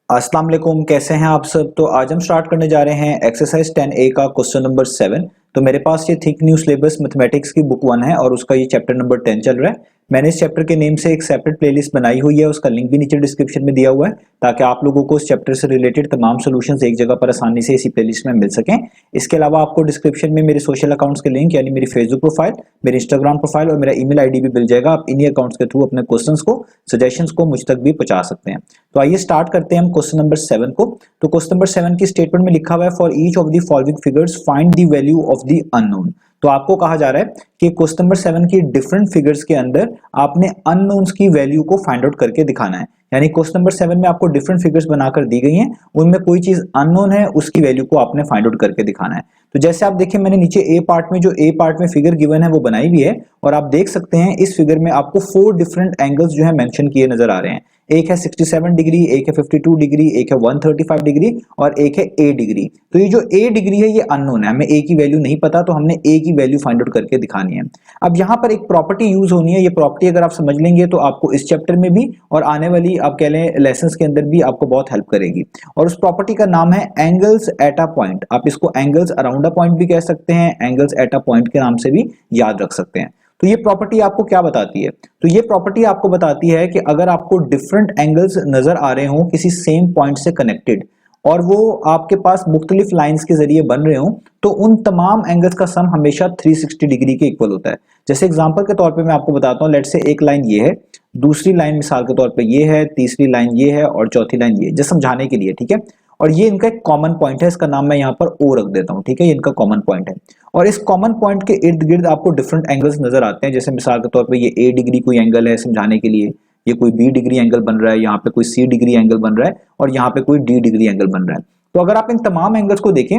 अस्सलाम वालेकुम, कैसे हैं आप सब। तो आज हम स्टार्ट करने जा रहे हैं एक्सरसाइज 10A का क्वेश्चन नंबर 7। तो मेरे पास ये थिंक न्यू सिलेबस मैथमेटिक्स की बुक 1 है और उसका ये चैप्टर नंबर 10 चल रहा है। मैंने इस चैप्टर के नेम से एक सेपरेट प्लेलिस्ट बनाई हुई है, उसका लिंक भी नीचे डिस्क्रिप्शन में दिया हुआ है ताकि आप लोगों को इस चैप्टर से रिलेटेड तमाम सॉल्यूशंस एक जगह पर आसानी से इसी प्लेलिस्ट में मिल सकें। इसके अलावा आपको डिस्क्रिप्शन में मेरे सोशल अकाउंट्स के लिंक यानी मेरी फेसबुक प्रोफाइल, मेरी इंस्टाग्राम प्रोफाइल और मेरा ईमेल आईडी भी मिल जाएगा। आप इन्हीं अकाउंट्स के थ्रू अपने क्वेश्चंस को, सजेशंस को मुझ तक भी पहुंचा सकते हैं। तो आइए स्टार्ट करते हैं हम क्वेश्चन नंबर 7 को। तो क्वेश्चन नंबर 7 की स्टेटमेंट में लिखा हुआ है for each of the following figures find the value of the unknown. तो आपको कहा जा रहा है कि क्वेश्चन नंबर 7 की डिफरेंट फिगर्स के अंदर आपने अननोन्स की वैल्यू को फाइंड आउट करके दिखाना है। यानी क्वेश्चन नंबर 7 में आपको डिफरेंट फिगर्स बनाकर दी गई हैं, उनमें कोई चीज अननोन है उसकी वैल्यू को आपने फाइंड आउट करके दिखाना है। तो जैसे आप देखिए मैंने नीचे ए पार्ट में फिगर गिवन है वो बनाई हुई है और आप देख सकते हैं इस फिगर में आपको 4 डिफरेंट एंगल्स जो है मेंशन किए नजर आ रहे हैं। एक है 67 डिग्री, एक है 52 डिग्री, एक है 135 डिग्री और एक है ए डिग्री। तो ये जो ए डिग्री है ये अननोन है, हमें ए की वैल्यू नहीं पता, तो हमने ए की वैल्यू फाइंड आउट करके दिखानी है। अब यहाँ पर एक प्रॉपर्टी यूज होनी है, ये प्रॉपर्टी अगर आप समझ लेंगे तो आपको इस चैप्टर में भी और आने वाली आप कह लें लेसन्स के अंदर भी आपको बहुत हेल्प करेगी। और उस प्रॉपर्टी का नाम है एंगल्स एट अ पॉइंट। आप इसको एंगल्स अराउंड अ पॉइंट भी कह सकते हैं, एंगल्स एट अ पॉइंट के नाम से भी याद रख सकते हैं। तो ये प्रॉपर्टी आपको क्या बताती है? तो ये प्रॉपर्टी आपको बताती है कि अगर आपको डिफरेंट एंगल्स नजर आ रहे हो किसी सेम पॉइंट से कनेक्टेड और वो आपके पास मुख्तलिफ लाइंस के जरिए बन रहे हो, तो उन तमाम एंगल्स का सम हमेशा 360 डिग्री के इक्वल होता है। जैसे एग्जांपल के तौर पे मैं आपको बताता हूं, लेट से एक लाइन ये है, दूसरी लाइन मिसाल के तौर पे ये है, तीसरी लाइन ये है और चौथी लाइन ये है, जस्ट समझाने के लिए, ठीक है। और ये इनका एक कॉमन पॉइंट है, इसका नाम मैं यहाँ पर ओ रख देता हूँ, ठीक है। ये इनका कॉमन पॉइंट है और इस कॉमन पॉइंट के इर्द गिर्द आपको डिफरेंट एंगल्स नजर आते हैं। जैसे मिसाल के तौर पे ये ए डिग्री कोई एंगल है समझाने के लिए, ये कोई बी डिग्री एंगल बन रहा है, यहाँ पे कोई सी डिग्री एंगल बन रहा है और यहाँ पे कोई डी डिग्री एंगल बन रहा है। तो अगर आप इन तमाम एंगल्स को देखें,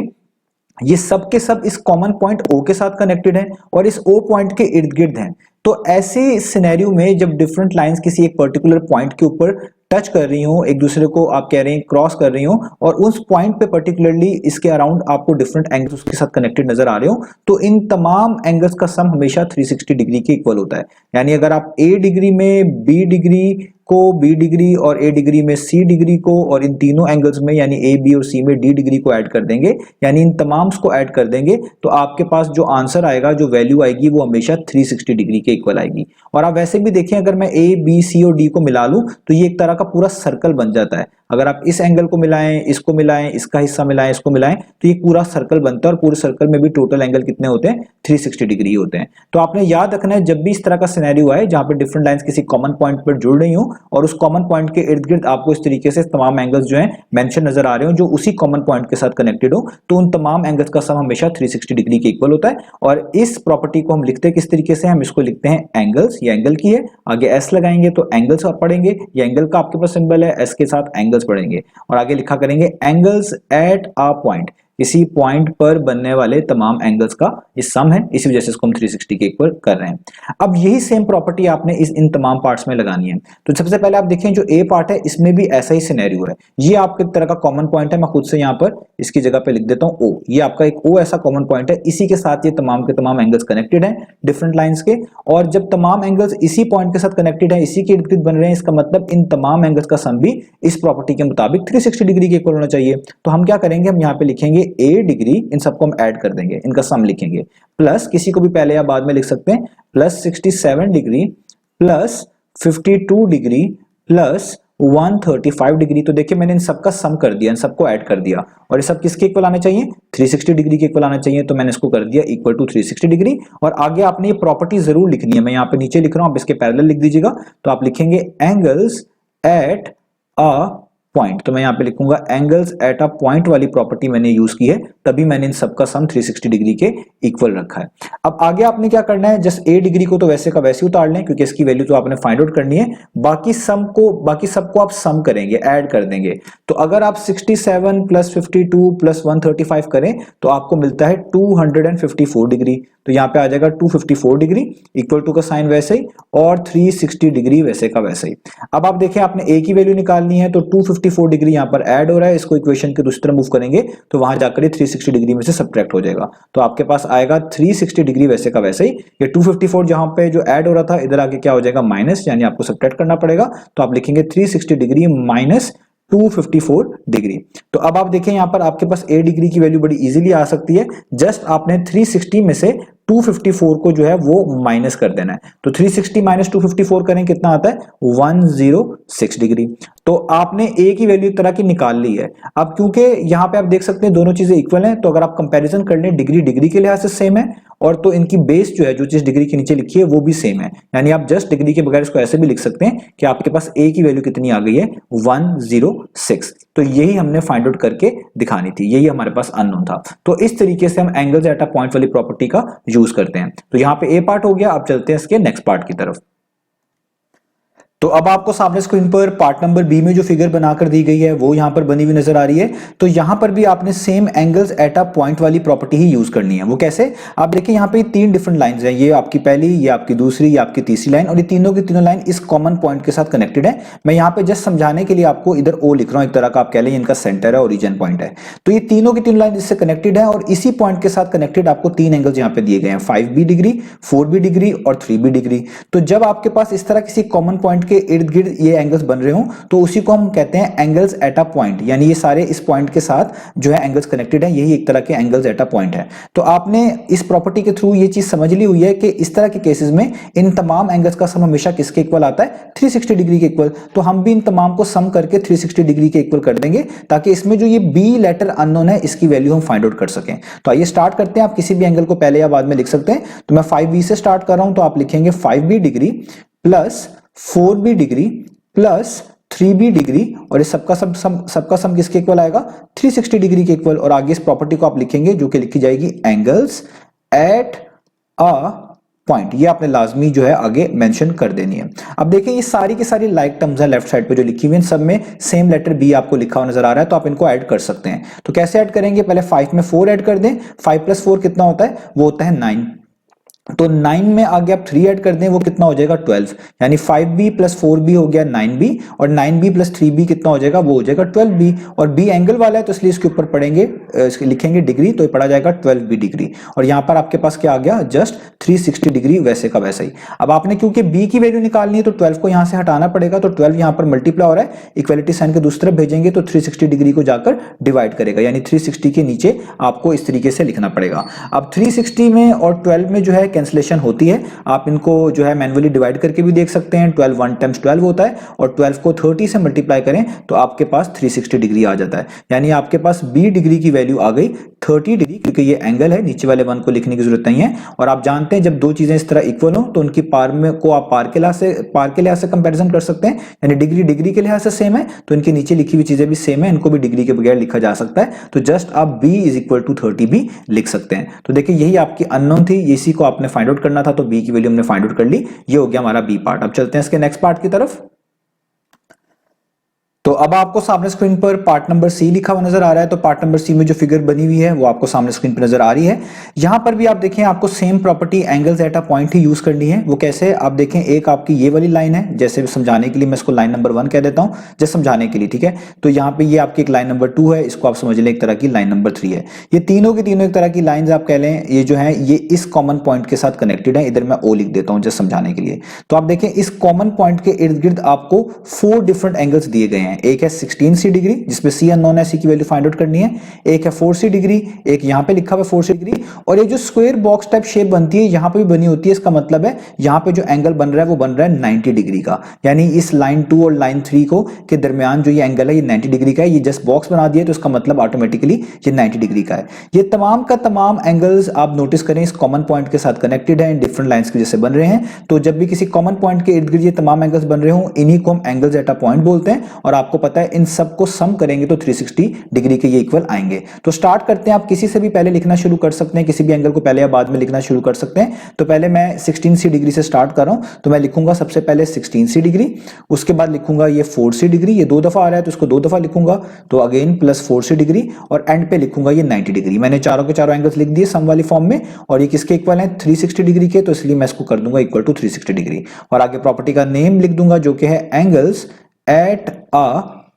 ये सब के सब इस कॉमन पॉइंट ओ के साथ कनेक्टेड हैं और इस ओ पॉइंट के इर्द गिर्द हैं। तो ऐसे सिनेरियो में जब डिफरेंट लाइंस किसी एक पर्टिकुलर पॉइंट के ऊपर टच कर रही हो, एक दूसरे को आप कह रहे हैं क्रॉस कर रही हो और उस पॉइंट पे पर्टिकुलरली इसके अराउंड आपको डिफरेंट एंगल्स उसके साथ कनेक्टेड नजर आ रहे हो, तो इन तमाम एंगल्स का सम हमेशा 360 डिग्री के इक्वल होता है। यानी अगर आप ए डिग्री में बी डिग्री को, बी डिग्री और ए डिग्री में सी डिग्री को और इन तीनों एंगल्स में यानी ए बी और सी में डी डिग्री को ऐड कर देंगे, यानी इन तमाम को ऐड कर देंगे, तो आपके पास जो आंसर आएगा, जो वैल्यू आएगी वो हमेशा 360 डिग्री के इक्वल आएगी। और आप वैसे भी देखें अगर मैं ए बी सी और डी को मिला लूं तो ये एक तरह का पूरा सर्कल बन जाता है। अगर आप इस एंगल को मिलाएं, इसको मिलाएं, इसका हिस्सा मिलाएं, इसको मिलाएं, तो ये पूरा सर्कल बनता है और पूरे सर्कल में भी टोटल एंगल कितने होते हैं? 360 डिग्री होते हैं। तो आपने याद रखना है जब भी इस तरह का सिनेरियो आए जहां पे डिफरेंट लाइंस किसी कॉमन पॉइंट पर जुड़ रही हो और उस कॉमन पॉइंट के इर्द गिर्द आपको इस तरीके से तमाम एंगल्स जो है मेंशन नजर आ रहे हो जो उसी कॉमन पॉइंट के साथ कनेक्टेड हो, तो उन तमाम एंगल्स का सम हमेशा 360 डिग्री के इक्वल होता है। और इस प्रॉपर्टी को हम लिखते हैं किस तरीके से? हम इसको लिखते हैं एंगल्स, ये एंगल की है, आगे एस लगाएंगे तो एंगल्स आप पढ़ेंगे, ये एंगल का आपके पास सिंबल है, एस के साथ एंगल्स पढ़ेंगे और आगे लिखा करेंगे एंगल्स एट अ पॉइंट, किसी पॉइंट पर बनने वाले तमाम एंगल्स का ये सम है, इसी वजह से इसको हम 360 के इक्वल कर रहे हैं। अब यही सेम प्रॉपर्टी आपने इन तमाम पार्ट्स में लगानी है। तो सबसे पहले आप देखें जो ए पार्ट है इसमें भी ऐसा ही सिनेरियो है, ये आपके तरह का कॉमन पॉइंट है, मैं खुद से यहाँ पर इसकी जगह पे लिख देता हूँ ओ, ये आपका एक ओ ऐसा कॉमन पॉइंट है, इसी के साथ ये तमाम के तमाम एंगल्स कनेक्टेड हैं डिफरेंट लाइंस के। और जब तमाम एंगल्स इसी पॉइंट के साथ कनेक्टेड है, इसी के इर्द गिर्द बन रहे हैं, इसका मतलब इन तमाम एंगल्स का सम भी इस प्रॉपर्टी के मुताबिक 360 डिग्री के इक्वल होना चाहिए। तो हम क्या करेंगे, हम यहाँ पे लिखेंगे ए डिग्री, इन सबको हम ऐड कर देंगे, इनका सम लिखेंगे, प्लस किसी को भी पहले या बाद में लिख सकते हैं, plus 67 degree plus 52 degree plus 135 degree. तो देखिए मैंने इन सबका सम कर दिया, इन सबको ऐड कर दिया और ये सब किसके इक्वल आने चाहिए? 360 डिग्री के इक्वल आना चाहिए। तो मैंने इसको कर दिया इक्वल टू 360 डिग्री। और आगे आपने ये प्रॉपर्टी जरूर लिखनी है, मैं यहाँ पे नीचे लिख रहा हूं, आप इसके पैरेलल लिख दीजिएगा। तो आप लिखेंगे एंगल्स एट अ पॉइंट, तो मैं यहाँ पे लिखूंगा एंगल्स एट अ पॉइंट वाली प्रॉपर्टी मैंने यूज की है, तभी मैंने इन सबका सम 360 डिग्री के इक्वल रखा है। अब आगे आपने क्या करना है, जस्ट ए डिग्री को तो वैसे का वैसे उतार लें क्योंकि इसकी वैल्यू तो आपने फाइंड आउट करनी है, बाकी सबको आप सम करेंगे, ऐड कर देंगे। तो अगर आप 67 प्लस 52 प्लस 135 करें तो आपको मिलता है 254 डिग्री। तो यहाँ पे आ जाएगा 254 डिग्री, इक्वल टू का साइन वैसे ही और 360 डिग्री वैसे का वैसे ही। अब आप देखें आपने ए की वैल्यू निकालनी है, तो 254 डिग्री यहाँ पर ऐड हो रहा है, इसको इक्वेशन के दूसरी तरफ मूव करेंगे तो वहां जाकर 360 डिग्री में से सब्ट्रैक्ट हो जाएगा, तो आपके पास आएगा 360 डिग्री वैसे का वैसे ही। ये 254 जहां पे जो ऐड हो रहा था, इधर आके क्या हो जाएगा माइनस, यानी आपको सब्ट्रैक्ट करना पड़ेगा। तो आप लिखेंगे 360 डिग्री माइनस 254 डिग्री। तो अब आप देखें यहां पर आपके पास ए डिग्री की वैल्यू बड़ी इजीली आ सकती है, जस्ट आपने 360 में से 254 को जो है वो माइनस कर देना है। तो 360 माइनस 254 करें कितना आता है, 106 डिग्री। तो आपने ए की वैल्यू एक तरह की निकाल ली है। अब क्योंकि यहां पे आप देख सकते हैं दोनों चीजें इक्वल हैं, तो अगर आप कंपैरिजन कर लें डिग्री डिग्री के लिहाज से सेम है, और तो इनकी बेस जो है जो चीज डिग्री के नीचे लिखी है वो भी सेम है। यानी आप जस्ट डिग्री के बगैर इसको ऐसे भी लिख सकते हैं कि आपके पास ए की वैल्यू कितनी आ गई है, 106। तो यही हमने फाइंड आउट करके दिखानी थी, यही हमारे पास अननोन था। तो इस तरीके से हम एंगल्स एट अ पॉइंट वाली प्रॉपर्टी का यूज करते हैं। तो यहां पे ए पार्ट हो गया, अब चलते हैं इसके नेक्स्ट पार्ट की तरफ। तो अब आपको सामने स्क्रीन पर पार्ट नंबर बी में जो फिगर बनाकर दी गई है वो यहां पर बनी हुई नजर आ रही है। तो यहां पर भी आपने same angles at a point वाली प्रॉपर्टी ही यूज करनी है। वो कैसे, आप देखिए यहां पे तीन डिफरेंट लाइंस हैं, ये आपकी पहली, ये आपकी दूसरी, ये आपकी तीसरी लाइन, और ये तीनों की तीनों लाइन इस कॉमन पॉइंट के साथ कनेक्टेड है। मैं यहां पे जस्ट समझाने के लिए आपको इधर ओ लिख रहा हूं, एक तरह का आप कह लें इनका सेंटर है, ओरिजिन पॉइंट है। तो ये तीनों की तीनों लाइन इससे कनेक्टेड है, और इसी पॉइंट के साथ कनेक्टेड आपको तीन एंगल्स यहां पे दिए गए हैं, 5b डिग्री, 4b डिग्री और 3b डिग्री। तो जब आपके पास इस तरह किसी कॉमन पॉइंट के इर्द गिर्द ये एंगल्स बन रहे हो तो उसी को हम कहते हैं एंगल्स एट अ पॉइंट, यानी ये सारे इस पॉइंट के साथ जो है एंगल्स कनेक्टेड है, यही एक तरह के एंगल्स एट अ पॉइंट है। तो आपने इस प्रॉपर्टी के थ्रू ये चीज समझ ली हुई है कि इस तरह के केसेस में इन तमाम एंगल्स का सम हमेशा किसके इक्वल आता है, 360 डिग्री के इक्वल। तो हम भी इन तमाम को सम करके 360 डिग्री के इक्वल कर देंगे, ताकि इसमें जो ये बी लेटर अननोन है इसकी वैल्यू हम फाइंड आउट कर सकें। तो आइए स्टार्ट करते हैं। आप किसी भी एंगल को पहले या बाद में लिख सकते हैं। तो मैं 5b से स्टार्ट कर रहा हूं, तो आप लिखेंगे 5b degree plus 4b degree plus 3b degree, और इस सबका सम किसके इक्वल आएगा, 360 डिग्री के इक्वल। और आगे इस प्रॉपर्टी को आप लिखेंगे जो कि लिखी जाएगी एंगल्स एट अ पॉइंट। ये आपने लाजमी जो है आगे मेंशन कर देनी है। अब देखिए ये सारी की सारी लाइक टर्म्स है लेफ्ट साइड पे जो लिखी हुई है, सब में सेम लेटर बी आपको लिखा हुआ नजर आ रहा है, तो आप इनको ऐड कर सकते हैं। तो कैसे ऐड करेंगे, पहले 5 में 4 ऐड कर दें, 5 प्लस 4 कितना होता है, वो होता है 9। तो 9 में आगे आप 3 ऐड कर दें, वो कितना हो जाएगा 12, यानी 5b प्लस 4b हो गया 9b, और 9b प्लस 3b कितना हो जाएगा, वो हो जाएगा 12b। और b एंगल वाला है तो इसलिए इसके ऊपर पढ़ेंगे, लिखेंगे डिग्री, तो ये पढ़ा जाएगा 12b डिग्री। और यहां पर आपके पास क्या आ गया, जस्ट 360 डिग्री, वैसे का वैसा ही। अब आपने क्योंकि b की वैल्यू निकालनी है तो 12 को यहां से हटाना पड़ेगा, तो 12 यहां पर मल्टीप्लाई हो रहा है, इक्वलिटी साइन के दूसरी तरफ भेजेंगे तो 360 डिग्री को जाकर डिवाइड करेगा, यानी 360 के नीचे आपको इस तरीके से लिखना पड़ेगा। अब 360 में और 12 में जो है कैंसिलेशन होती है, आप इनको जो है मैन्युअली डिवाइड करके भी देख सकते हैं। 12 1 टाइम्स 12 होता है, और 12 को 30 से मल्टीप्लाई करें तो आपके पास 360 डिग्री आ जाता है। यानी आपके पास b डिग्री की वैल्यू आ गई 30 डिग्री, क्योंकि ये एंगल है, नीचे वाले वन को लिखने की जरूरत नहीं है। और आप जानते हैं जब दो चीजें इस तरह इक्वल हो तो उनकी पार में को आप पार के लिहाज से कंपैरिजन कर सकते हैं, यानी डिग्री डिग्री के लिहाज से सेम है तो इनके नीचे लिखी हुई चीजें भी सेम है, इनको भी डिग्री के बगैर लिखा जा सकता है। तो जस्ट आप b इज इक्वल टू 30 भी लिख सकते हैं। तो देखिए यही आपकी अननोन थी, इसी को आपने फाइंड आउट करना था, तो b की वैल्यू हमने फाइंड आउट कर ली। ये हो गया हमारा बी पार्ट। अब चलते हैं इसके नेक्स्ट पार्ट की तरफ। तो अब आपको सामने स्क्रीन पर पार्ट नंबर सी लिखा हुआ नजर आ रहा है। तो पार्ट नंबर सी में जो फिगर बनी हुई है वो आपको सामने स्क्रीन पर नजर आ रही है। यहां पर भी आप देखें आपको same property angles at a point he use करनी है। वो कैसे, आप देखें एक आपकी ये वाली लाइन है, जैसे समझाने के लिए मैं इसको लाइन नंबर 1 कह देता हूं, जैसे समझाने के लिए, ठीक है। तो यहाँ पे ये आपकी एक लाइन नंबर 2 है, इसको आप समझ लें एक तरह की लाइन नंबर 3 है। ये तीनों की तीनों एक तरह की लाइन आप कह लें, ये जो है ये इस कॉमन पॉइंट के साथ कनेक्टेड है। इधर मैं ओ लिख देता हूं जस्ट समझाने के लिए। तो आप देखें इस कॉमन पॉइंट के इर्द गिर्द आपको 4 डिफरेंट एंगल्स दिए गए हैं। एक है 16 सी डिग्री, जिसमें सी अननोन है, सी की वैल्यू फाइंड आउट करनी है। एक है 4c डिग्री, एक यहां पे लिखा हुआ है 4c डिग्री, और ये जो स्क्वायर बॉक्स टाइप शेप बनती है यहां पे भी बनी होती है। इसका मतलब है यहां पे जो एंगल बन रहा है वो बन रहा है 90 डिग्री का, यानी इस लाइन 2 और लाइन 3 को के दरमियान जो ये एंगल है ये 90 डिग्री का है। ये जस्ट बॉक्स बना दिया तो इसका मतलब ऑटोमेटिकली ये 90 डिग्री का है। ये तमाम का तमाम एंगल्स आप नोटिस करें इस कॉमन पॉइंट के साथ कनेक्टेड है, डिफरेंट लाइंस की जैसे बन रहे हैं। तो जब भी किसी कॉमन पॉइंट के इर्द गिर्द ये तमाम एंगल्स बन रहे हो, इन्हीं को हम एंगल्स एट अ पॉइंट बोलते हैं। और आपको पता है इन सबको सम करेंगे तो 360 डिग्री के ये इक्वल आएंगे। तो स्टार्ट करते हैं। आप किसी से भी पहले लिखना शुरू कर सकते हैं, किसी भी एंगल को पहले या बाद में लिखना शुरू कर सकते हैं। तो पहले मैं 16c डिग्री से स्टार्ट कर रहा हूं, तो मैं लिखूंगा सबसे पहले 16c डिग्री, उसके बाद लिखूंगा ये 4c डिग्री, ये 2 दफा आ रहा है तो इसको 2 दफा लिखूंगा, तो अगेन प्लस 4c डिग्री, और एंड पे लिखूंगा ये 90 डिग्री। मैंने चारों के चारों एंगल्स लिख दिए सम वाली फॉर्म में, और ये किसके इक्वल है 360 डिग्री के, तो इसलिए मैं इसको कर दूंगा इक्वल टू 360 डिग्री। और आगे प्रॉपर्टी का नेम लिख दूंगा जो कि है एंगल्स एट अ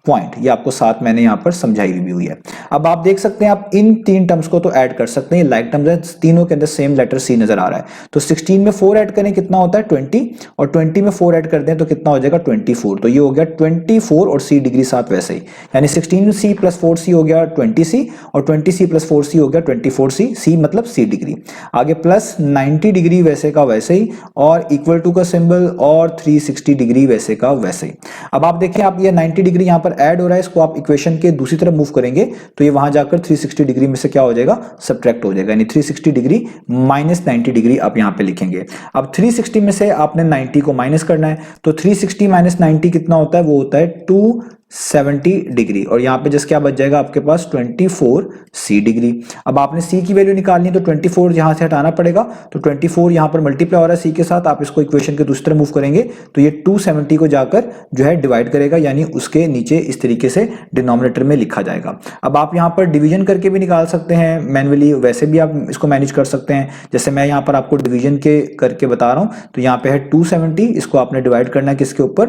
पॉइंट, ये आपको साथ मैंने यहाँ पर समझाई भी हुई है। अब आप देख सकते हैं आप इन तीन टर्म्स को तो ऐड कर सकते हैं, लाइक टर्म्स है, तीनों के अंदर सेम लेटर सी नजर आ रहा है। तो 16 में 4 ऐड करें कितना होता है 20, और 20 में 4 ऐड कर दें तो कितना हो जाएगा 24। तो ये हो गया 24 और सी डिग्री साथ वैसे ही, यानी 16c + 4c हो गया 20c, और 20c + 4c हो गया 24c, सी मतलब सी डिग्री। आगे प्लस 90 डिग्री वैसे का वैसे ही, और इक्वल टू का सिंबल, और 360 डिग्री वैसे का वैसे ही। अब आप देखें, आप ये 90 डिग्री यहाँ पर ऐड हो रहा है, इसको आप इक्वेशन के दूसरी तरफ मूव करेंगे तो ये वहां जाकर 360 डिग्री में से क्या हो जाएगा, सब्ट्रैक्ट हो जाएगा, यानी 360 डिग्री माइनस 90 डिग्री आप यहां पे लिखेंगे। अब 360 में से आपने 90 को माइनस करना है, तो 360 माइनस 90 कितना होता है, वो होता है 270 डिग्री, और यहां पे जस्ट क्या बच जाएगा आपके पास 24c डिग्री। अब आपने c की वैल्यू निकालनी है तो 24 यहां से हटाना पड़ेगा, तो 24 यहां पर मल्टीप्लाई हो रहा है c के साथ, आप इसको इक्वेशन के दूसरी तरफ मूव करेंगे तो ये 270 को जाकर जो है डिवाइड करेगा, यानी उसके नीचे इस तरीके से डिनोमिनेटर में लिखा जाएगा। अब आप यहां पर डिवीजन करके भी निकाल सकते हैं मैन्युअली, वैसे भी आप इसको मैनेज कर सकते हैं, जैसे मैं यहां पर आपको डिवीजन के करके बता रहा हूं। तो यहां पे है 270, इसको आपने डिवाइड करना है किसके ऊपर,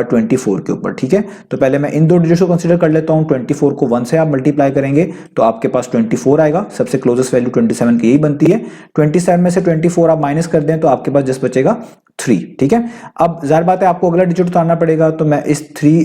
24 के ऊपर, ठीक है। तो पहले मैं इन दो डिजिट्स को कंसीडर कर लेता हूं, 24 को 1 से आप मल्टीप्लाई करेंगे तो आपके पास 24 आएगा, सबसे क्लोजेस्ट वैल्यू 27 की यही बनती है। 27 में से 24 आप माइनस कर दें तो आपके पास जस्ट बचेगा 3, ठीक है। अब जाहिर बात है आपको अगला डिजिट उतारना पड़ेगा, तो मैं इस 3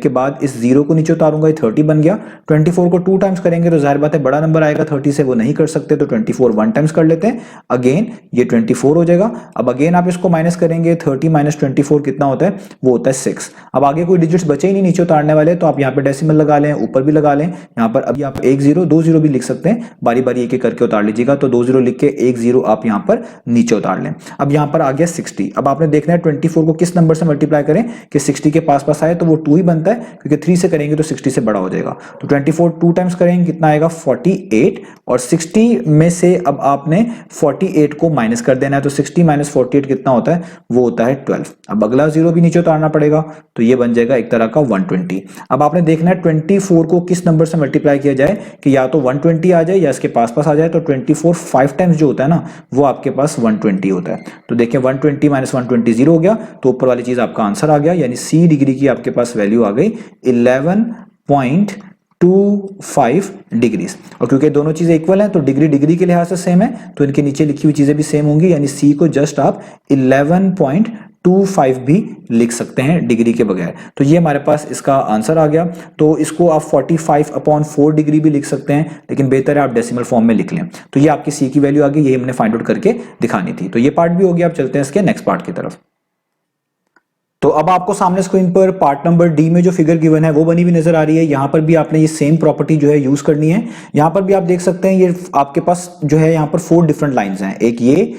के बाद इस 0 को नीचे उतारूंगा, ये 30 बन गया। 24 को 2 टाइम्स करेंगे तो जाहिर बात है बड़ा नंबर आएगा 30 से, वो नहीं कर सकते, तो 24 1 टाइम्स कर लेते हैं, अगेन ये 24 हो जाएगा। अब अगेन आप इसको माइनस करेंगे, 30 माइनस 24 कितना होता है, वो होता है 6। अब आगे कोई डिजिट्स बचे ही नहीं नीचे उतारने वाले, तो आप यहाँ पे डेसिमल लगा लें, ऊपर भी लगा लें, यहाँ पर अभी आप 1 0 2 0 भी लिख सकते हैं, बारी बारी एक एक करके उतार लीजिएगा। तो 2 0 लिख के 1 0 आप यहाँ पर नीचे उतार लें। अब यहाँ पर आ गया 60। अब आपने देखना है 24 को किस नंबर से मल्टीप्लाई करें कि 60 के पास पास आए, तो वो 2 ही बनता है, क्योंकि 3 से करेंगे तो 60 से बड़ा हो जाएगा। तो 24 2 टाइम्स करेंगे कितना आएगा 48, और 60 में से अब आपने 48 को माइनस कर देना है, तो 60 माइनस 48 कितना होता है, वो होता है 12। अब अगला 0 भी नीचे उतारना पड़ेगा, तो ये बन जाएगा एक तरह का 120। अब आपने देखना है 24 को किस नंबर से मल्टीप्लाई किया जाए कि या तो 120 आ जाए या इसके पास पास आ जाए। तो 24 5 टाइम्स जो होता है ना, वो आपके पास 120 होता है। तो देखिए 120 माइनस 120 0 हो गया, तो ऊपर वाली चीज आपका आंसर आ गया, यानी सी डिग्री की आपके पास वैल्यू आ गई 11.25 डिग्रीज। और क्योंकि दोनों चीजें इक्वल हैं तो डिग्री डिग्री के लिहाज से सेम है, तो इनके नीचे लिखी हुई चीजें भी सेम होंगी, यानी सी को जस्ट आप 11.25 भी लिख सकते हैं डिग्री के बगैर। तो ये हमारे पास इसका आंसर आ गया। तो इसको आप 45/4 डिग्री भी लिख सकते हैं, लेकिन बेहतर है आप डेसिमल फॉर्म में लिख लें। तो ये आपकी सी की वैल्यू आ गई, ये हमने फाइंड आउट करके दिखानी थी। तो ये पार्ट भी हो गया, आप चलते हैं इसके नेक्स्ट पार्ट की तरफ। तो अब आपको सामने स्क्रीन पर पार्ट नंबर डी में जो फिगर गिवन है वो बनी हुई नजर आ रही है। यहां पर भी आपने ये सेम प्रॉपर्टी जो है यूज करनी है। यहां पर भी आप देख सकते हैं ये आपके पास जो है यहां पर 4 डिफरेंट लाइंस हैं, एक ये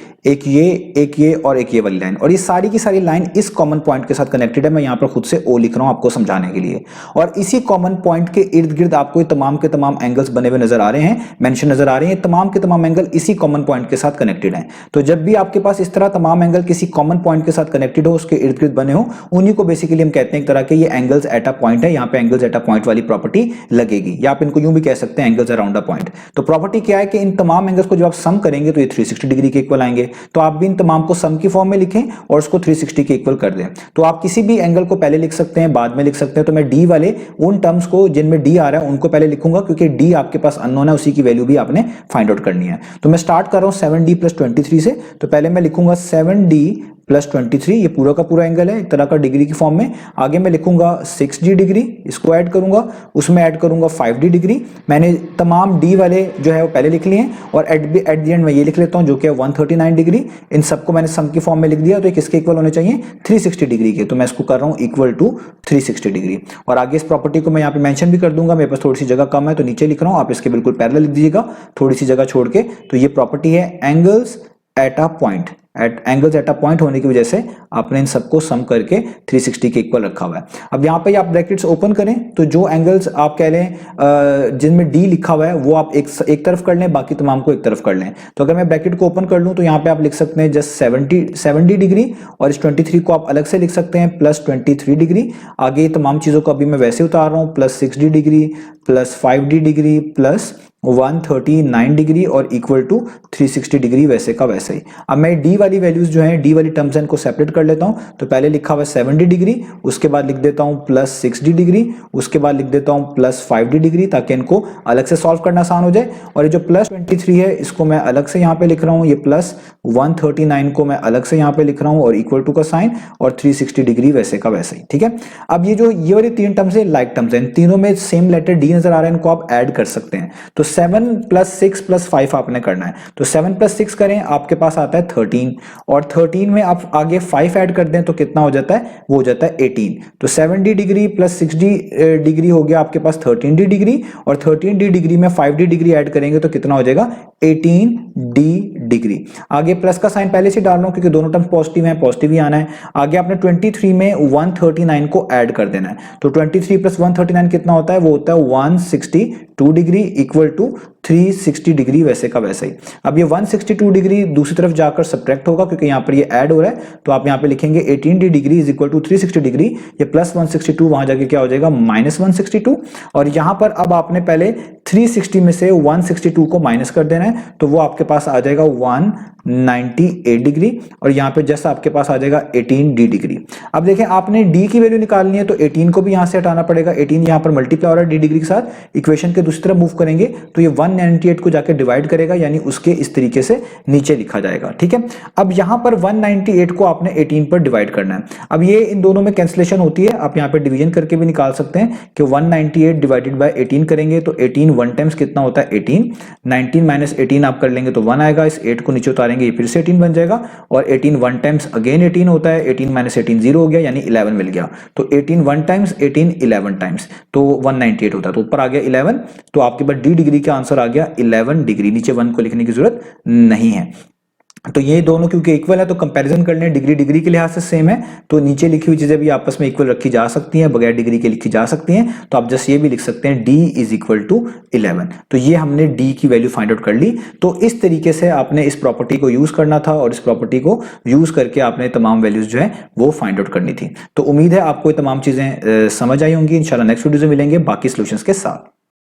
और एक ये वाली लाइन, और ये सारी की सारी लाइन इस कॉमन पॉइंट के साथ कनेक्टेड है। मैं यहां पर खुद से ओ लिख रहा हूं आपको समझाने के लिए, और इसी कॉमन पॉइंट के इर्द गिर्द आपको ये तमाम के तमाम एंगल्स बने हुए नजर आ रहे हैं, मेंशन नजर आ रहे हैं। तमाम के तमाम एंगल इसी कॉमन पॉइंट के साथ कनेक्टेड हैं। तो जब भी आपके पास इस तरह तमाम एंगल किसी कॉमन पॉइंट के साथ कनेक्टेड हो, उसके इर्द गिर्द बने हो, उन्हीं को बेसिकली हम कहते हैं एक तरह के ये एंगल्स एट अ पॉइंट है। यहाँ पे एंगल्स एट अ पॉइंट वाली प्रॉपर्टी लगेगी, या आप इनको यूं भी कह सकते हैं एंगल्स अराउंड अ पॉइंट। तो प्रॉपर्टी क्या है कि इन तमाम एंगल्स को जब आप सम करेंगे तो ये 360 डिग्री के इक्वल आएंगे। तो आप भी इन तमाम को सम की फॉर्म में लिखें और उसको 360 के इक्वल कर दें। तो आप किसी भी एंगल को पहले लिख सकते हैं, बाद में लिख सकते हैं। तो मैं डी वाले उन टर्म्स को जिनमें डी आ रहा है उनको पहले लिखूंगा, क्योंकि डी आपके पास अननोन है, उसी की वैल्यू भी आपने फाइंड आउट करनी है। तो मैं स्टार्ट कर रहा हूं 7d + 23 से। तो पहले मैं लिखूंगा 7d + 23, ये पूरा का पूरा एंगल है एक तरह का डिग्री की फॉर्म में। आगे मैं लिखूंगा 6d डिग्री, इसको ऐड करूंगा, उसमें ऐड करूंगा 5d डिग्री। मैंने तमाम d वाले जो है वो पहले लिख लिए हैं, और एट द एंड मैं ये लिख लेता हूं जो कि 139 डिग्री। इन सबको मैंने सम की फॉर्म में लिख दिया, तो किसके इक्वल होने चाहिए 360 डिग्री के। तो मैं इसको कर रहा हूं इक्वल टू 360 डिग्री। और आगे इस प्रॉपर्टी को मैं यहाँ पे मेंशन भी कर दूंगा, मेरे पास थोड़ी सी जगह कम है तो नीचे लिख रहा हूं, आप इसके बिल्कुल पैरेलल लिख दीजिएगा थोड़ी सी जगह छोड़ के। तो ये प्रॉपर्टी है angles at a point, angles at a point होने की वजह से आपने इन सबको सम करके 360 के इक्वल रखा हुआ है। अब यहाँ पे आप ब्रैकेट्स ओपन करें तो जो एंगल्स आप कह लें जिनमें डी लिखा हुआ है वो आप एक तरफ कर लें, बाकी तमाम को एक तरफ कर लें। तो अगर मैं ब्रैकेट को ओपन कर लूं तो यहाँ पे आप लिख सकते हैं जस्ट 70 डिग्री, और इस 23 को आप अलग से लिख सकते हैं +23 डिग्री। आगे तमाम चीजों को अभी मैं वैसे उतार रहा हूँ +6d degree, plus 5d degree plus 139 degree और इक्वल टू 360 डिग्री वैसे का वैसे ही। अब मैं डी वाली वैल्यूज जो हैं, डी वाली टर्म्स हैं, इनको सेपरेट कर लेता हूं। तो पहले लिखा हुआ 70 डिग्री, उसके बाद लिख देता हूं प्लस 6d डिग्री, उसके बाद लिख देता हूं प्लस 5d डिग्री, ताकि इनको अलग से सॉल्व करना आसान हो जाए। और ये जो प्लस 23 है इसको मैं अलग से यहाँ पे लिख रहा हूँ, ये प्लस 139 को मैं अलग से यहाँ पे लिख रहा हूँ और इक्वल टू का साइन और 360 डिग्री वैसे का वैसे ही। ठीक है, अब ये वाली तीन टर्म्स है लाइक टर्म्स है, इन तीनों में सेम लेटर डी नजर आ रहा है, इनको आप ऐड कर सकते हैं। तो 7 प्लस 6 प्लस 5 आपने करना है। तो 7 प्लस 6 करें, आपके पास आता है 13 और 13 में आप आगे 5 ऐड कर दें तो कितना हो जाता है, वो हो जाता है 18। तो 7d degree plus 6d degree हो गया आपके पास 13d डिग्री और 13d डिग्री में 5d डिग्री ऐड करेंगे तो कितना हो जाएगा 18d डिग्री। आगे प्लस का साइन पहले से डाल रहा हूं क्योंकि दोनों टर्म पॉजिटिव हैं, पॉजिटिव ही आना है। आगे आपने 23 में 139 को ऐड कर देना है। तो 23 प्लस 139 कितना होता है, वो होता है 162 डिग्री इक्वल टू 360 डिग्री वैसे का वैसे ही। अब ये 162 डिग्री दूसरी तरफ जाकर सब्ट्रैक्ट होगा क्योंकि यहाँ पर ये ऐड हो रहा है, तो आप यहाँ पे लिखेंगे 18d degree is equal to 360 degree, ये प्लस 162 वहां जाके क्या हो जाएगा माइनस 162। और यहाँ पर अब आपने पहले 360 में से 162 को माइनस कर देना है, तो वो आपके पास आ जाएगा 198 डिग्री और यहाँ पे जस्ट आपके पास आ जाएगा 18d डिग्री। अब देखें आपने d की वैल्यू निकालनी है तो 18 को भी यहाँ से हटाना पड़ेगा, 18 यहाँ पर मल्टीप्लाई हो रहा है d डिग्री के साथ, इक्वेशन के दूसरी तरफ मूव करेंगे तो ये 198 को जाकर डिवाइड करेगा, यानी उसके इस तरीके से नीचे लिखा जाएगा। ठीक है, अब यहाँ पर 198 को आपने 18 पर डिवाइड करना है। अब ये इन दोनों में कैंसिलेशन होती है, आप यहाँ पे डिवीजन करके भी निकाल सकते हैं कि 198 डिवाइडेड बाय 18 करेंगे तो 18 वन टाइम्स कितना होता है 18, 19 माइनस 18 आप कर लेंगे तो 1 आएगा, इस 8 को नीचे उतारेंगे ये फिर से 18 बन जाएगा और 18 वन टाइम्स अगेन 18 होता है, 18 माइनस 18 0 हो गया यानी 11 मिल गया। तो 18 वन टाइम्स 18 11 टाइम्स तो 198 होता है, तो ऊपर आ गया 11, तो आपके पास d डिग्री का आंसर आ गया 11 डिग्री, नीचे 1 को लिखने की जरूरत नहीं है। तो ये दोनों क्योंकि इक्वल है तो कंपैरिजन कर लें, डिग्री डिग्री के लिहाज से सेम है तो नीचे लिखी हुई चीजें भी आपस में इक्वल रखी जा सकती हैं, बगैर डिग्री के लिखी जा सकती हैं। तो आप जस्ट ये भी लिख सकते हैं d इज इक्वल टू 11। तो ये हमने d की वैल्यू फाइंड आउट कर ली। तो इस तरीके से आपने इस प्रॉपर्टी को यूज करना था और इस प्रॉपर्टी को यूज करके आपने तमाम वैल्यूज जो है वो फाइंड आउट करनी थी। तो उम्मीद है आपको ये तमाम चीजें समझ आई होंगी। इंशाल्लाह नेक्स्ट वीडियो में मिलेंगे बाकी सॉल्यूशंस के साथ।